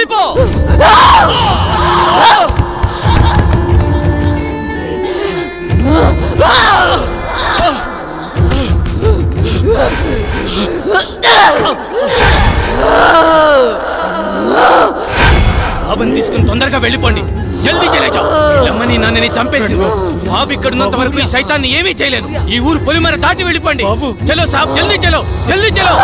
వెళ్ళిపో. బాబుని తీసుకుని తొందరగా వెళ్ళిపోండి. జల్దీ చలే జాओ. లమ్మని నన్నని చంపేసింది. బాబు ఇక్కడున్నంత వరకు ఈ శైతాన్ని ఏమీ చేయలేను. ఈ ఊరు పొలిమర దాటి వెళ్ళిపోండి. చలో సాబ్, జల్దీ చలో, జల్దీ చలో.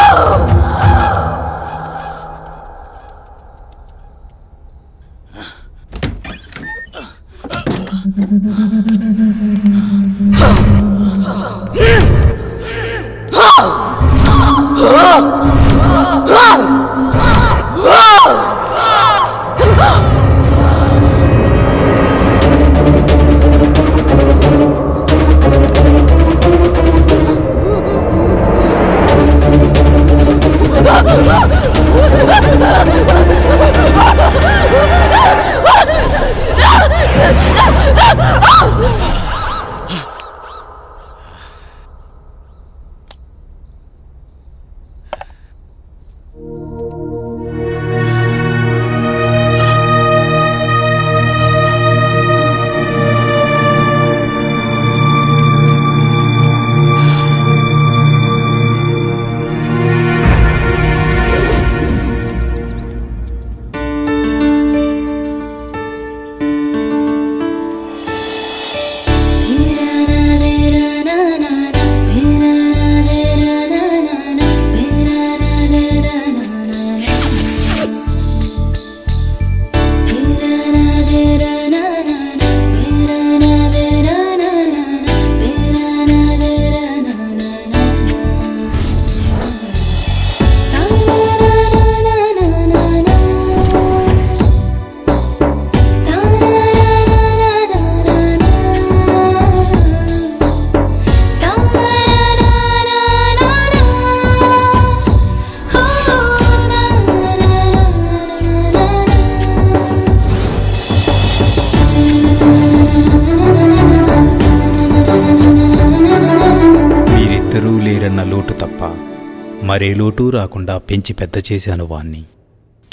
మరే లోటు రాకుండా పెంచి పెద్ద చేశాను వాణ్ణి.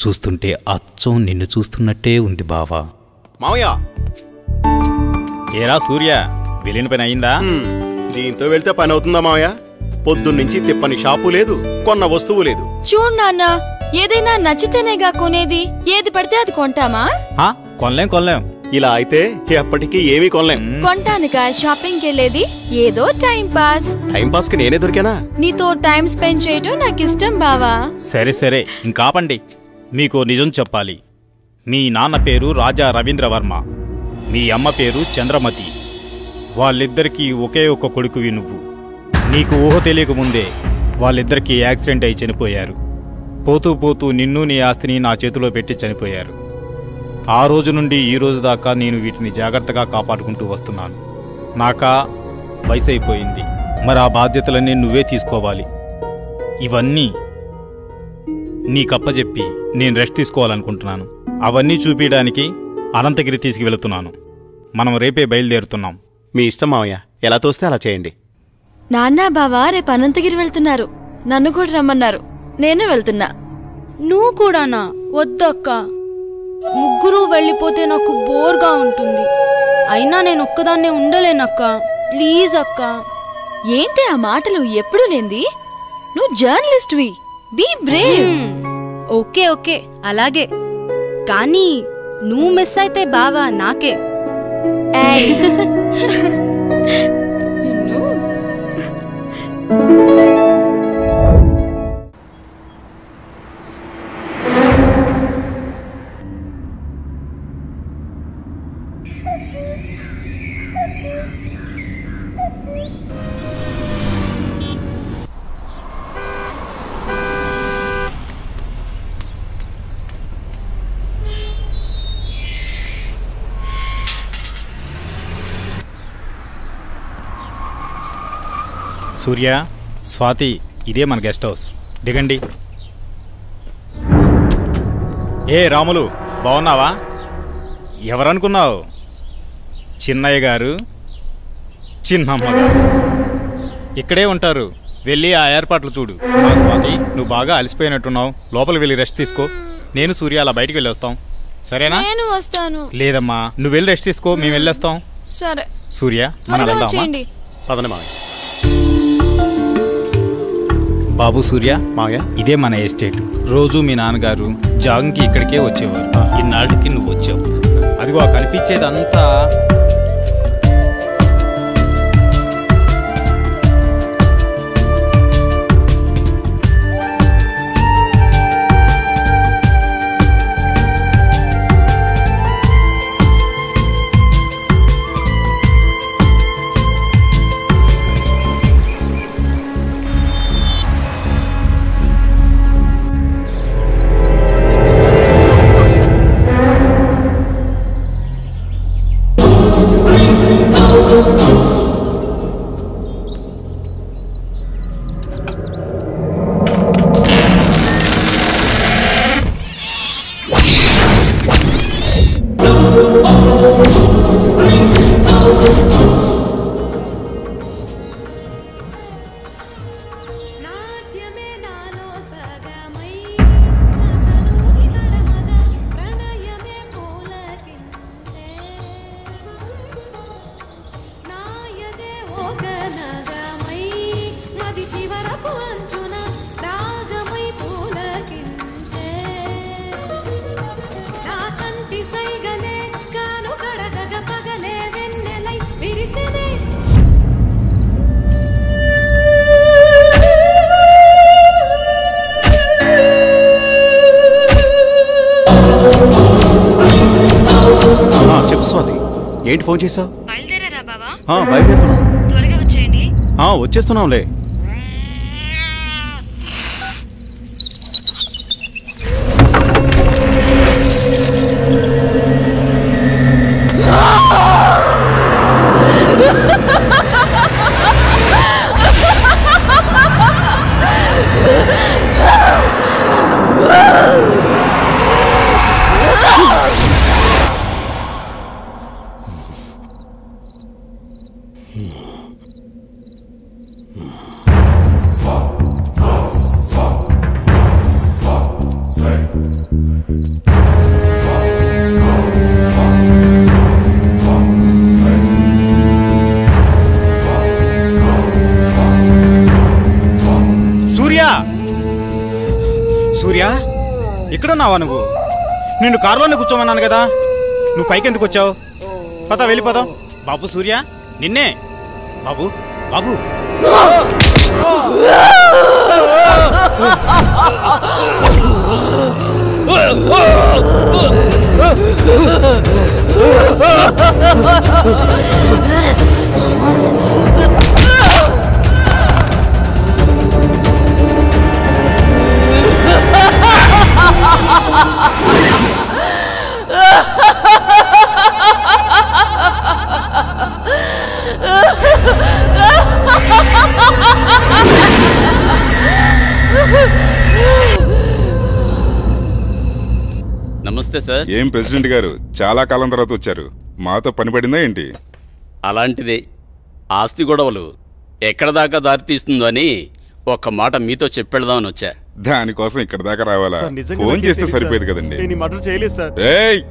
చూస్తుంటే అచ్చం నిన్ను చూస్తున్నట్టే ఉంది బావా. మావయ్య, ఏరా సూర్య, వెళ్ళిన పని అయిందా? దీంతో వెళ్తే పని అవుతుందా మావయ్య? పొద్దున్నుంచి తిప్పని షాపు లేదు, కొన్న వస్తువు లేదు. చూడు నాన్న, ఏదైనా నచ్చితేనేగా కొనేది. ఏది పడితే అది కొంటామా? కొనలేం. ఇలా అయితే ఎప్పటికీ ఏమీ కొనలేం. కొంటానుగా షాపింగ్కి వెళ్ళేది. ఏదో టైం పాస్. టైం పాస్ కి నేనే దొరికానా? నీతో టైం స్పెండ్ చేయటం నాకు ఇష్టం బావా. సరే ఇంకాపండి. మీకు నిజం చెప్పాలి. మీ నాన్న పేరు రాజా రవీంద్రవర్మ, మీ అమ్మ పేరు చంద్రమతి. వాళ్ళిద్దరికీ ఒకే ఒక్క కొడుకువి నువ్వు. నీకు ఊహ తెలియకముందే వాళ్ళిద్దరికీ యాక్సిడెంట్ అయి చనిపోయారు. పోతూ నిన్ను నీ ఆస్తిని నా చేతిలో పెట్టి చనిపోయారు. ఆ రోజు నుండి ఈ రోజు దాకా నేను వీటిని జాగ్రత్తగా కాపాడుకుంటూ వస్తున్నాను. నాకా వయసు అయిపోయింది, మరి ఆ బాధ్యతలన్నీ నువ్వే తీసుకోవాలి. ఇవన్నీ నీకప్పచెప్పి నేను రెస్ట్ తీసుకోవాలనుకుంటున్నాను. అవన్నీ చూపించడానికి అనంతగిరి తీసుకువెళుతున్నాను. మనం రేపే బయలుదేరుతున్నాం. మీ ఇష్టం మావయ్య, ఎలా తోస్తే అలా చేయండి. నాన్న బావా రేపు అనంతగిరి వెళ్తున్నారు. నన్ను కూడా రమ్మన్నారు. నేను వెళ్తున్నా. నువ్వు కూడానా? వద్దక్క, ముగ్గురు వెళ్ళిపోతే నాకు బోర్గా ఉంటుంది. అయినా నేను ఒక్కదాన్నే ఉండలేనక్క. ప్లీజ్ అక్క. ఏంటి ఆ మాటలు? ఎప్పుడు లేంది. నువ్వు జర్నలిస్ట్వి, బీ బ్రేవ్. ఓకే అలాగే, కానీ నువ్వు మిస్ అయితే బావా నాకే. సూర్య, స్వాతి, ఇదే మన గెస్ట్ హౌస్. దిగండి. ఏ రాములు, బాగున్నావా? ఎవరనుకున్నావు? చిన్నయ్య గారు, చిన్నమ్మ గారు ఇక్కడే ఉంటారు. వెళ్ళి ఆ ఏర్పాట్లు చూడు. స్వాతి, నువ్వు బాగా అలసిపోయినట్టున్నావు, లోపలికి వెళ్ళి రెస్ట్ తీసుకో. నేను సూర్య అలా బయటికి వెళ్ళొస్తాం, సరేనా? నేను వస్తాను. లేదమ్మా, నువ్వు వెళ్ళి రెస్ట్ తీసుకో, మేము వెళ్ళొస్తాం. సరే సూర్య, మనం త్వరగా వెళ్దామా? వచ్చేయండి. పదండి మావయ్య. బాబు సూర్య, మావయ్య ఇదే మన ఎస్టేట్. రోజు మీ నాన్నగారు జాగింగ్కి ఇక్కడికే వచ్చేవారు. ఇన్నాళ్ళకి నువ్వు వచ్చావు. అదిగో కనిపించేదంతా చెప్పు స్వాతి, ఏంటి ఫోన్ చేసావు? బయలుదేరారా బావా? బయలుదేరుతున్నాం. త్వరగా వచ్చేయండి. వచ్చేస్తున్నాంలే. సూర్య, ఇక్కడున్నావా నువ్వు? నిన్ను కారులోనే కూర్చోమన్నాను కదా, నువ్వు పైకి ఎందుకు వచ్చావు? పద, వెళ్ళిపోదాం. బాబు సూర్య, నిన్నే. బాబు, బాబు. నమస్తే సార్. ఏం ప్రెసిడెంట్ గారు, చాలా కాలం తర్వాత వచ్చారు. మాతో పని పడిందా ఏంటి? అలాంటిదే. ఆస్తి గొడవలు ఎక్కడ దాకా దారి తీస్తుందో అని ఒక్క మాట మీతో చెప్పెడదామని వచ్చా. దానికోసం ఇక్కడ దాకా రావాలా? ఫోన్ చేస్తే సరిపోయేది కదండి. ఏయ్,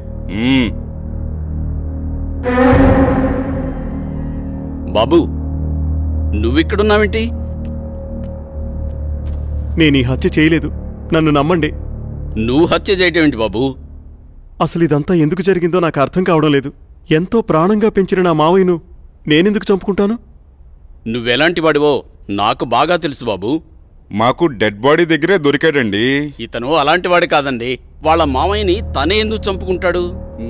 బాబు, నువ్విక్కడున్నావేంటి? నేను ఈ హత్య చేయలేదు, నన్ను నమ్మండి. నువ్వు హత్య చేయటం ఏంటి బాబు? అసలు ఇదంతా ఎందుకు జరిగిందో నాకు అర్థం కావడం లేదు. ఎంతో ప్రాణంగా పెంచిన నా మావయ్యను నేనెందుకు చంపుకుంటాను? నువ్వెలాంటి వాడివో నాకు బాగా తెలుసు బాబు. మాకు డెడ్ బాడీ దగ్గరే దొరికాడండి. ఇతను అలాంటి వాడి కాదండి. వాళ్ళ మామయ్యని తనే ఎందుకు చంపుకుంటాడు?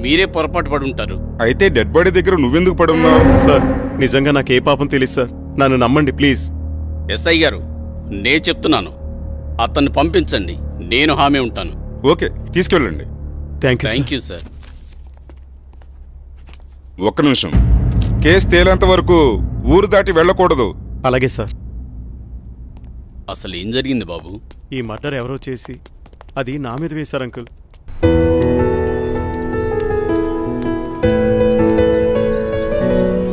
మీరే పొరపాటు పడి ఉంటారు. అయితే డెడ్ బాడీ దగ్గర నువ్వెందుకు పడున్నావు? సార్, నిజంగా నాకే పాపం తెలియదు సార్, నన్ను నమ్మండి ప్లీజ్. ఎస్ఐ గారు, నే చెప్తున్నాను, అతన్ని పంపించండి, నేను హామీ ఉంటాను. ఓకే, తీసుకెళ్ళండి. Thank you sir. ఒక్క నిమిషం, కేసు తేలేంత వరకు ఊరు దాటి వెళ్ళకూడదు. అలాగే సార్. అసలు ఏం జరిగింది బాబు? ఈ మర్డర్ ఎవరో చేసి అది నా మీద వేశారు అంకుల్.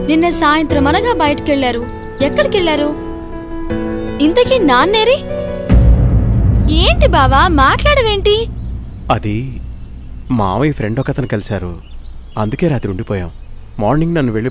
నిన్న సాయంత్రం అనగా బయటకెళ్లారు. ఎక్కడికెళ్లారు? ఇంతకీ నాన్నేరి? ఏంటి బావా మాట్లాడవేంటి? అది మావయ్య ఫ్రెండ్ ఒకతను కలిశారు, అందుకే రాత్రి ఉండిపోయాం. మార్నింగ్ నన్ను వెళ్ళి